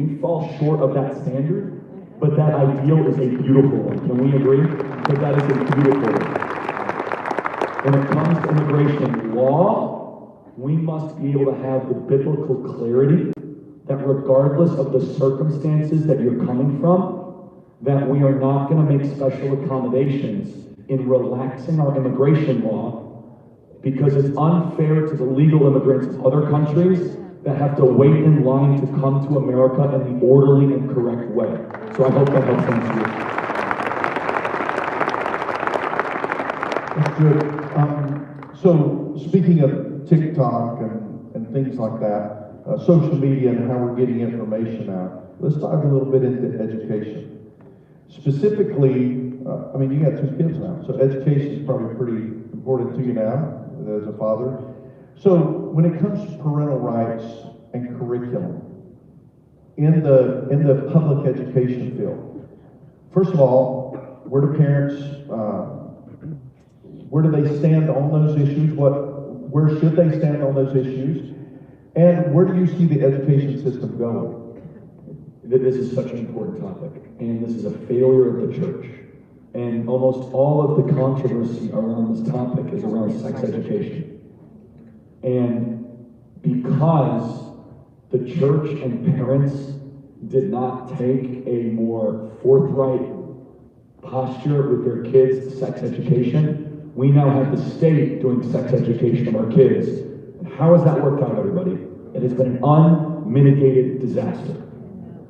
We fall short of that standard, but that ideal is a beautiful one. Can we agree that that is a beautiful one? When it comes to immigration law, we must be able to have the biblical clarity that regardless of the circumstances that you're coming from, that we are not going to make special accommodations in relaxing our immigration law, because it's unfair to the legal immigrants of other countries that have to wait in line to come to America in the orderly and correct way. So I hope that helps answer you. That's good. So speaking of TikTok and things like that, social media and how we're getting information out, let's dive a little bit into education. Specifically, I mean, you got 2 kids now, so education is probably pretty important to you now as a father. So when it comes to parental rights and curriculum in the public education field, first of all, where do parents, where do they stand on those issues? Where should they stand on those issues? And where do you see the education system going? This is such an important topic, and this is a failure of the church. And almost all of the controversy around this topic is around sex education. And because the church and parents did not take a more forthright posture with their kids' sex education, we now have the state doing sex education of our kids. And how has that worked out, everybody? It has been an unmitigated disaster,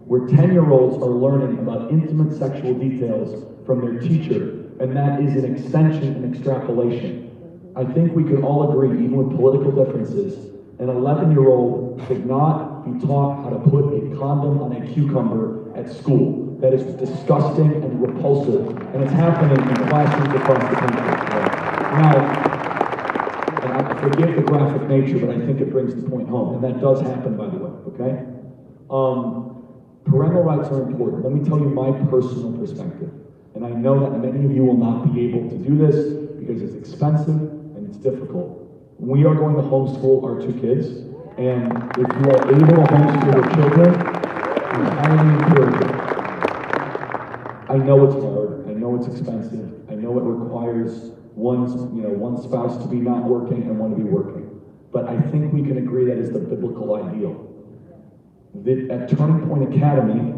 where 10-year-olds are learning about intimate sexual details from their teacher, and that is an extension and extrapolation. I think we could all agree, even with political differences, an 11-year-old should not be taught how to put a condom on a cucumber at school. That is disgusting and repulsive, and it's happening in classrooms across the country. Now, and I forget the graphic nature, but I think it brings the point home, and that does happen, by the way, okay? Parental rights are important. Let me tell you my personal perspective. And I know that many of you will not be able to do this because it's expensive and it's difficult. We are going to homeschool our 2 kids, and if you are able to homeschool your children, I highly encourage it. I know it's hard, I know it's expensive, I know it requires one spouse to be not working and one to be working. But I think we can agree that is the biblical ideal. At Turning Point Academy,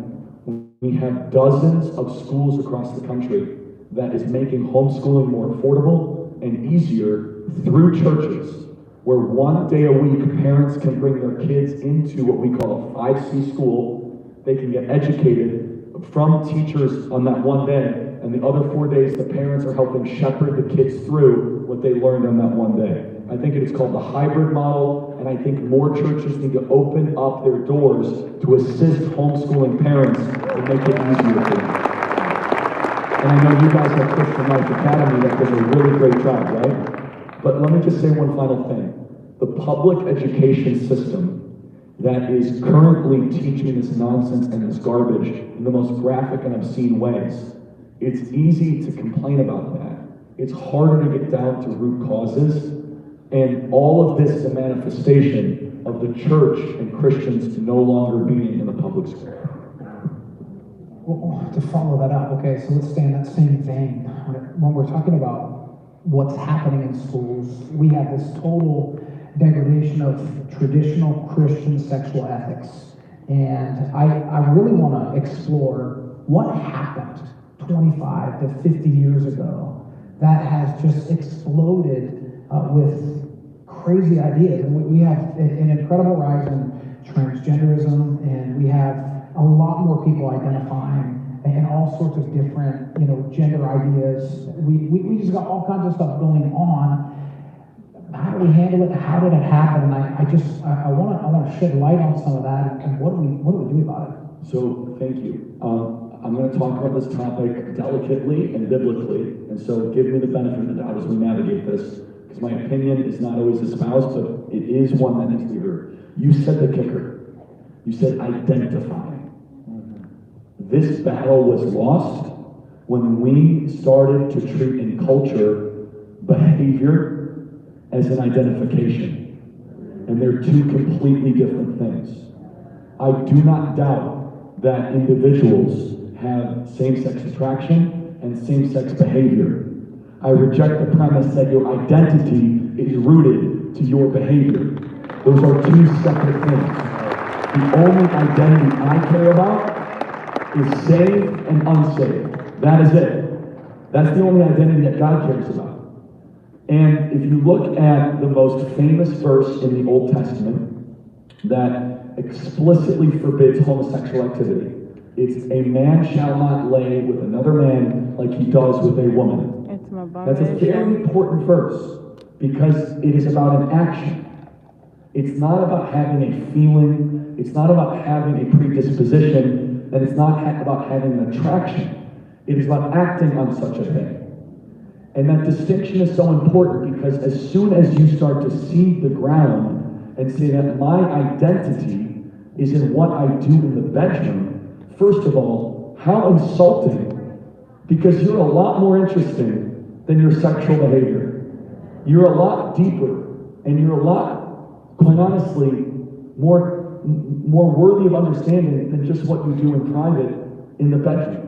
we have dozens of schools across the country that is making homeschooling more affordable and easier through churches, where 1 day a week parents can bring their kids into what we call a 5C school. They can get educated from teachers on that 1 day, and the other 4 days the parents are helping shepherd the kids through what they learned on that 1 day. I think it is called the hybrid model, and I think more churches need to open up their doors to assist homeschooling parents and make it easier for them. And I know you guys at Christian Life Academy that does a really great job, right? But let me just say one final thing. The public education system that is currently teaching this nonsense and this garbage in the most graphic and obscene ways, it's easy to complain about that. It's harder to get down to root causes. And all of this is a manifestation of the church and Christians no longer being in the public square. Well, to follow that up, okay, so let's stay in that same vein. When we're talking about what's happening in schools, we have this total degradation of traditional Christian sexual ethics. And I really want to explore what happened 25 to 50 years ago that has just exploded with crazy ideas. And we have an incredible rise in transgenderism, and we have a lot more people identifying and all sorts of different, gender ideas. We just got all kinds of stuff going on. How do we handle it? How did it happen? And I want to shed light on some of that, and what do we do about it? So thank you. I'm going to talk about this topic delicately and biblically, and so give me the benefit of the doubt as we navigate this, because my opinion is not always espoused, but it is one that needs to be heard. You said the kicker. You said identifying. This battle was lost when we started to treat in culture behavior as an identification. And they're 2 completely different things. I do not doubt that individuals have same-sex attraction and same-sex behavior. I reject the premise that your identity is rooted to your behavior. Those are two separate things. The only identity I care about is saved and unsaved. That is it. That's the only identity that God cares about. And if you look at the most famous verse in the Old Testament that explicitly forbids homosexual activity, it's a man shall not lay with another man like he does with a woman. That's a very important verse because it is about an action. It's not about having a feeling, it's not about having a predisposition, and it's not about having an attraction. It is about acting on such a thing. And that distinction is so important because as soon as you start to seed the ground and say that my identity is in what I do in the bedroom, first of all, how insulting, because you're a lot more interesting than your sexual behavior. You're a lot deeper, and you're a lot, quite honestly, more worthy of understanding than just what you do in private in the bedroom.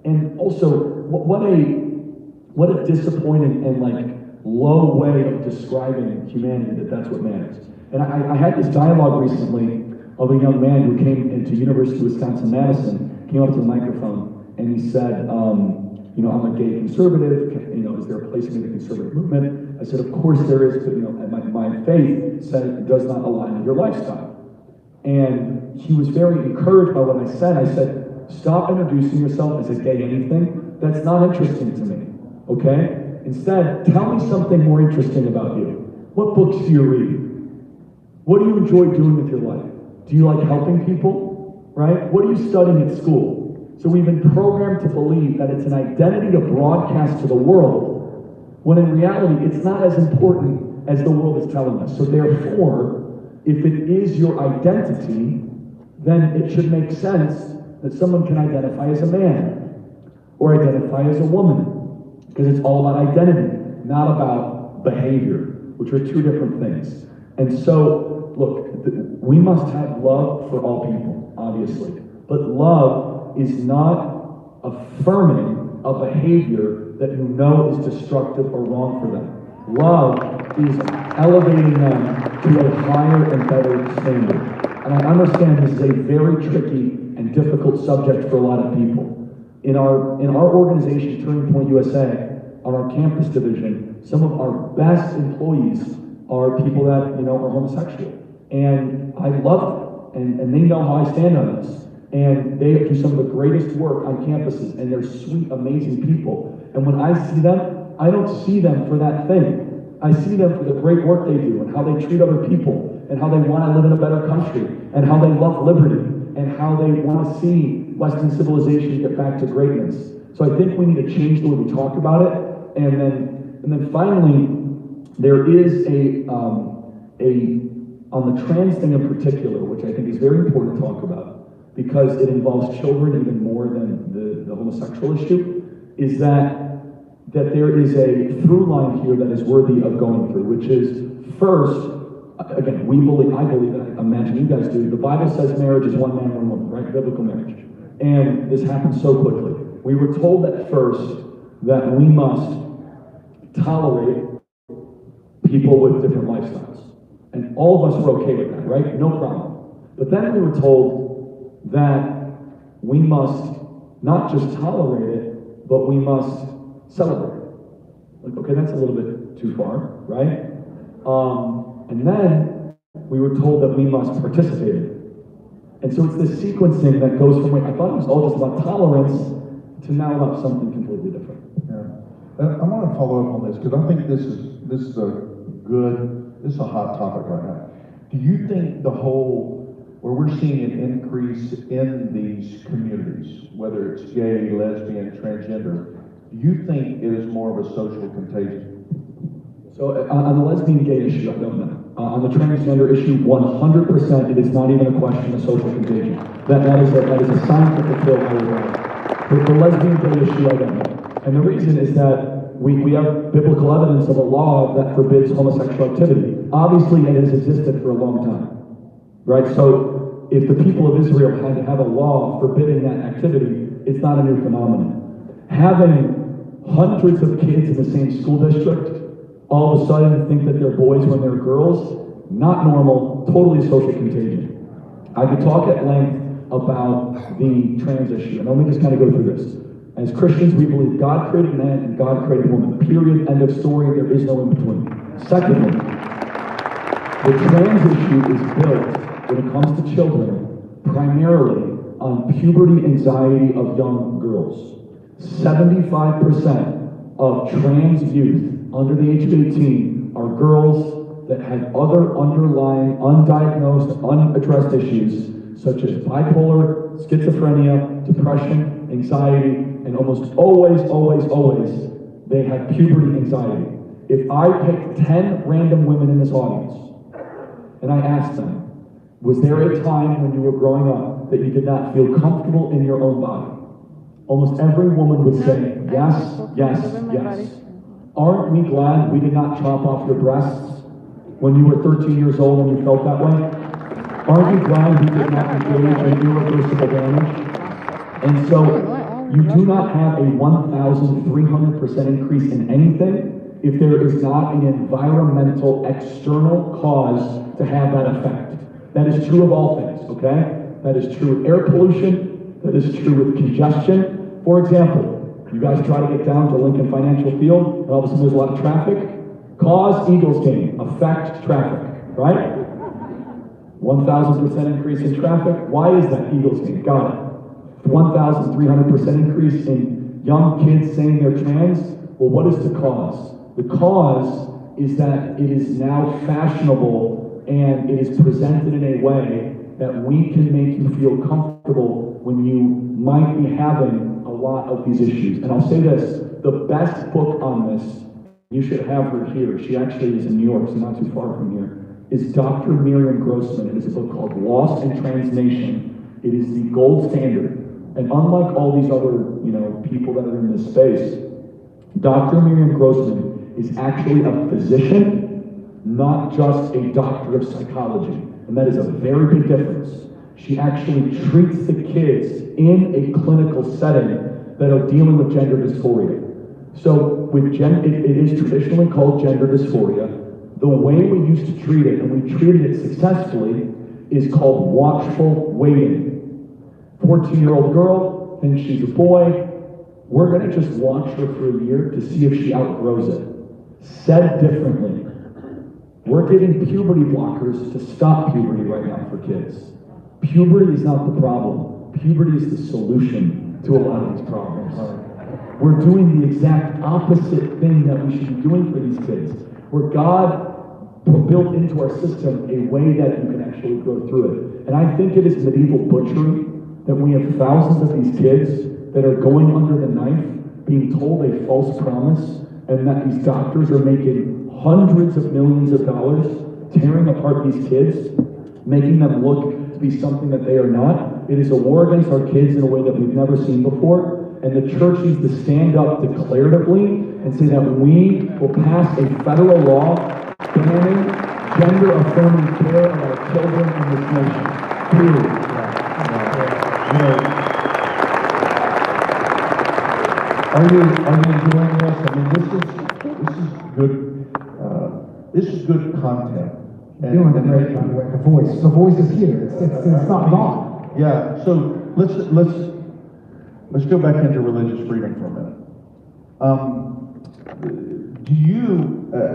And also, what a disappointing and low way of describing humanity that's what matters. And I had this dialogue recently of a young man who came into University of Wisconsin-Madison, came up to the microphone, and he said, I'm a gay conservative, is there a place in the conservative movement? I said, of course there is, but my faith said it does not align with your lifestyle. And he was very encouraged by what I said. I said, stop introducing yourself as a gay anything. That's not interesting to me, okay? Instead, tell me something more interesting about you. What books do you read? What do you enjoy doing with your life? Do you like helping people, right? What are you studying at school? So we've been programmed to believe that it's an identity to broadcast to the world, when in reality, it's not as important as the world is telling us. So therefore, if it is your identity, then it should make sense that someone can identify as a man or identify as a woman, because it's all about identity, not about behavior, which are two different things. And so, look, we must have love for all people, obviously, but love is not affirming a behavior that you know is destructive or wrong for them. Love is elevating them to a higher and better standard. And I understand this is a very tricky and difficult subject for a lot of people. In our organization, Turning Point USA, on our campus division, some of our best employees are people that are homosexual. And I love them, and they know how I stand on this. And they do some of the greatest work on campuses, and they're sweet, amazing people. And when I see them, I don't see them for that thing. I see them for the great work they do, and how they treat other people, and how they want to live in a better country, and how they love liberty, and how they want to see Western civilization get back to greatness. So I think we need to change the way we talk about it. And then finally, there is on the trans thing in particular, which I think is very important to talk about, because it involves children even more than the homosexual issue, is that there is a through line here that is worthy of going through, which is, first, again, I believe, and I imagine you guys do, the Bible says marriage is one man, one woman, right? Biblical marriage. And this happens so quickly. We were told at first that we must tolerate people with different lifestyles. And all of us were okay with that, right? No problem. But then we were told that we must not just tolerate it, but we must celebrate it. Okay, that's a little bit too far, right? And then we were told that we must participate in it. And so it's this sequencing that goes from, I thought it was all just about tolerance to now about something completely different. Yeah. I want to follow up on this, because I think this is a hot topic right now. Do you think where we're seeing an increase in these communities, whether it's gay, lesbian, transgender, do you think it is more of a social contagion? So on the lesbian gay issue, I don't know. On the transgender issue, 100%, it is not even a question of social contagion. That is a scientific hill I would run. But the lesbian gay issue, I don't know. And the reason is that we have biblical evidence of a law that forbids homosexual activity. Obviously, it has existed for a long time, right? So if the people of Israel had to have a law forbidding that activity, it's not a new phenomenon. Having hundreds of kids in the same school district all of a sudden think that they're boys when they're girls, not normal, totally social contagion. I could talk at length about the trans issue, and let me just kind of go through this. As Christians, we believe God created man and God created woman. Period. End of story. There is no in between. Secondly, the trans issue is built, when it comes to children, primarily on puberty anxiety of young girls. 75% of trans youth under the age of 18 are girls that have other underlying, undiagnosed, unaddressed issues, such as bipolar, schizophrenia, depression, anxiety, and almost always, they have puberty anxiety. If I picked 10 random women in this audience, and I asked them, was there a time when you were growing up that you did not feel comfortable in your own body? Almost every woman would say, yes, yes, yes. Aren't we glad we did not chop off your breasts when you were 13 years old and you felt that way? Aren't you glad we did not engage in irreversible damage? And so, you do not have a 1,300% increase in anything if there is not an environmental external cause to have that effect. That is true of all things, okay? That is true with air pollution. That is true with congestion. For example, you guys try to get down to Lincoln Financial Field, and all of a sudden there's a lot of traffic. Cause Eagles game, affect traffic, right? 1,000% increase in traffic. Why is that Eagles game? Got it. 1,300% increase in young kids saying they're trans. Well, what is the cause? The cause is that it is now fashionable and it is presented in a way that we can make you feel comfortable when you might be having a lot of these issues. And I'll say this, the best book on this, you should have her here. She actually is in New York, so not too far from here, is Dr. Miriam Grossman. It is a book called Lost in Transnation. It is the gold standard. And unlike all these other, people that are in this space, Dr. Miriam Grossman is actually a physician, not just a doctor of psychology. And that is a very big difference. She actually treats the kids in a clinical setting that are dealing with gender dysphoria. So with it is traditionally called gender dysphoria. The way we used to treat it, and we treated it successfully, is called watchful waiting. 14-year-old girl thinks she's a boy. We're going to just watch her for a year to see if she outgrows it. Said differently, we're giving puberty blockers to stop puberty right now for kids. Puberty is not the problem. Puberty is the solution to a lot of these problems. We're doing the exact opposite thing that we should be doing for these kids. Where God built into our system a way that you can actually grow through it. And I think it is medieval butchery that we have thousands of these kids that are going under the knife, being told a false promise, and that these doctors are making hundreds of millions of dollars tearing apart these kids, making them look to be something that they are not. It is a war against our kids in a way that we've never seen before, and the church needs to stand up declaratively and say that we will pass a federal law banning gender-affirming care of our children in this nation. Period. Are you enjoying this? I mean, this is good. This is good content. You're doing a great, by the way. The voice is here. It's not gone. Yeah. So let's go back into religious freedom for a minute. Do you,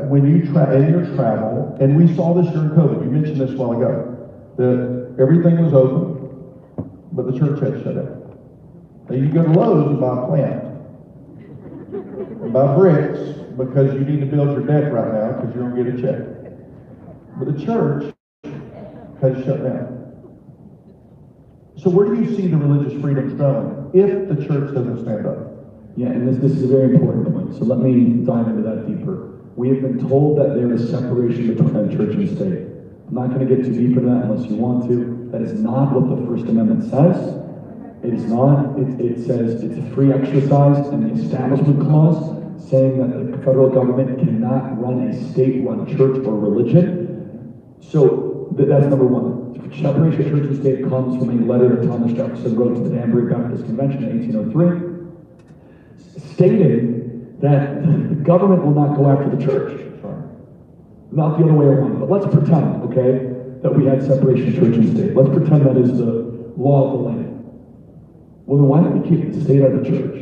when you in your travel, and we saw this during COVID. You mentioned this a while ago, that everything was open, but the church had shut down. Now you go to Lowe's and buy a plant. Buy bricks because you need to build your deck right now because you're going to get a check. But the church has shut down. So where do you see the religious freedoms going if the church doesn't stand up? Yeah, and this is a very important point. So let me dive into that deeper. We have been told that there is separation between church and state. I'm not going to get too deep into that unless you want to. That is not what the First Amendment says. It is not. It says it's a free exercise, and the Establishment Clause saying that the federal government cannot run a state-run church or religion. So that's number one. Separation of church and state comes from a letter that Thomas Jefferson wrote to the Danbury Baptist Convention in 1803, stating that the government will not go after the church. Not the other way around. But let's pretend, okay, that we had separation of church and state. Let's pretend that is the law of the land. Well, then why don't we keep the state out of the church?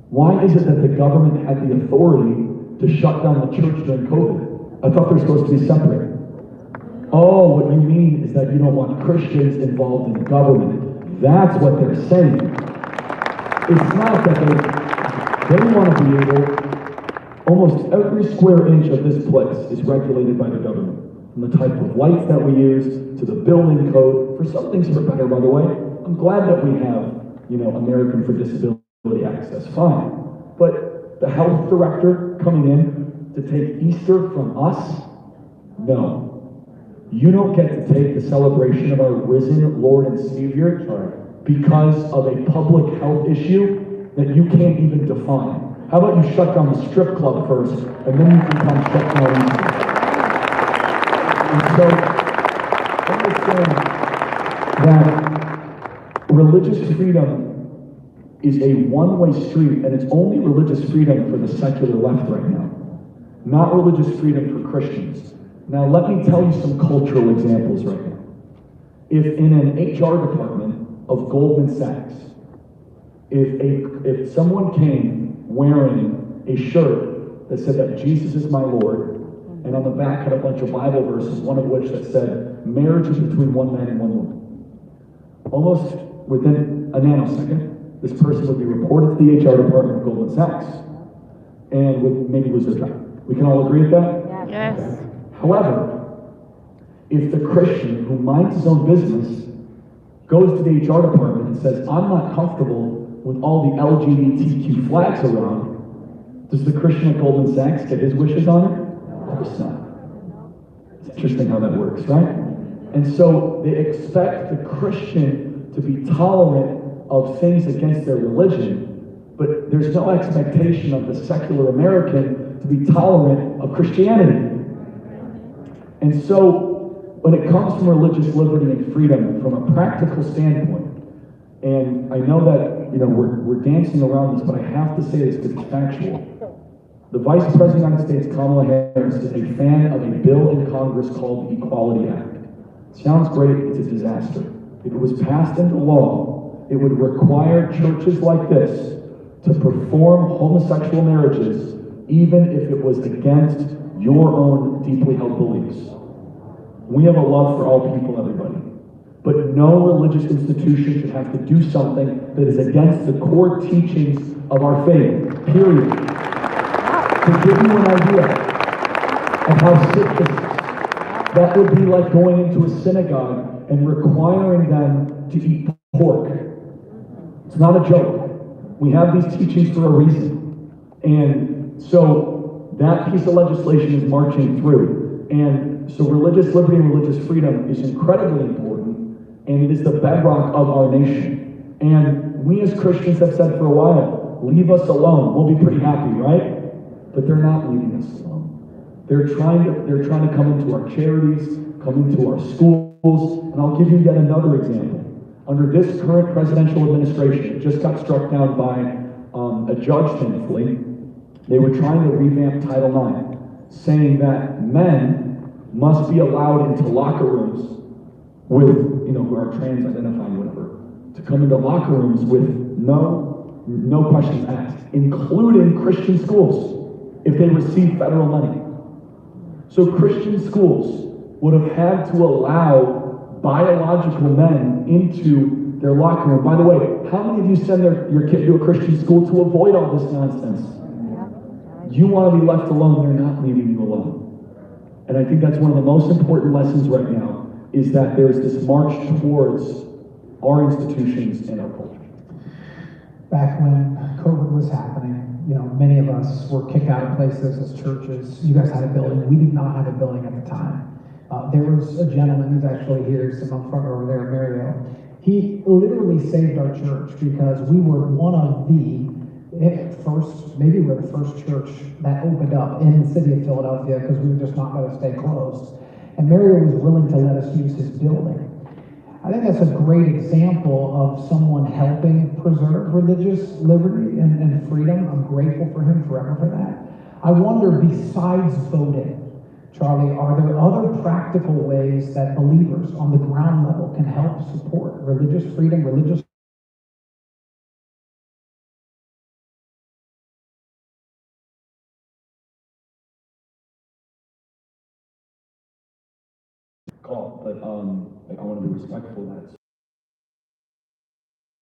Why is it that the government had the authority to shut down the church during COVID? I thought they're supposed to be separate. Oh, what you mean is that you don't want Christians involved in government. That's what they're saying. It's not that they want to be able, almost every square inch of this place is regulated by the government. From the type of lights that we use, to the building code. For some things for better, by the way. I'm glad that we have, American for Disability Access, fine. But the health director coming in to take Easter from us? No. You don't get to take the celebration of our risen Lord and Savior because of a public health issue that you can't even define. How about you shut down the strip club first, and then you can come shut down Easter? And so, understand that religious freedom is a one-way street, and it's only religious freedom for the secular left right now, not religious freedom for Christians. Now, let me tell you some cultural examples right now. If in an HR department of Goldman Sachs, if someone came wearing a shirt that said that Jesus is my Lord, and on the back had a bunch of Bible verses, one of which that said, marriage is between one man and one woman. Almost within a nanosecond, this person would be reported to the HR department of Goldman Sachs and would maybe lose their job. We can all agree with that? Yes. Okay. However, if the Christian who minds his own business goes to the HR department and says, I'm not comfortable with all the LGBTQ flags around, does the Christian at Goldman Sachs get his wishes on it? Of course not. It's interesting how that works, right? And so they expect the Christian to be tolerant of things against their religion, but there's no expectation of the secular American to be tolerant of Christianity. And so when it comes from religious liberty and freedom from a practical standpoint, and I know that we're dancing around this, but I have to say this because it's factual. The Vice President of the United States, Kamala Harris, is a fan of a bill in Congress called the Equality Act. It sounds great, it's a disaster. If it was passed into law, it would require churches like this to perform homosexual marriages even if it was against your own deeply held beliefs. We have a love for all people, everybody. But no religious institution should have to do something that is against the core teachings of our faith, period. To give you an idea of how sick this is, that would be like going into a synagogue and requiring them to eat pork. It's not a joke. We have these teachings for a reason. And so that piece of legislation is marching through. And so religious liberty and religious freedom is incredibly important, and it is the bedrock of our nation. And we as Christians have said for a while, leave us alone. We'll be pretty happy, right? But they're not leaving us alone. They're trying to come into our charities, come into our schools, and I'll give you yet another example. Under this current presidential administration, it just got struck down by a judge, thankfully. They were trying to revamp Title IX, saying that men must be allowed into locker rooms with, who are trans-identifying, whatever, to come into locker rooms with no questions asked, including Christian schools, if they receive federal money. So Christian schools would have had to allow biological men into their locker room. By the way, how many of you send your kid to a Christian school to avoid all this nonsense? You want to be left alone, they're not leaving you alone. And I think that's one of the most important lessons right now, is that there's this march towards our institutions and our culture. Back when COVID was happening, many of us were kicked out of places as churches. You guys had a building. We did not have a building at the time. There was a gentleman who's actually here, sitting up front over there, Mario. He literally saved our church because we were one of the first, maybe we're the first church that opened up in the city of Philadelphia because we were just not going to stay closed. and Mario was willing to let us use his building. I think that's a great example of someone helping preserve religious liberty and freedom. I'm grateful for him forever for that. I wonder, besides voting, Charlie, are there other practical ways that believers on the ground level can help support religious freedom, religious call, but I want to be respectful of that.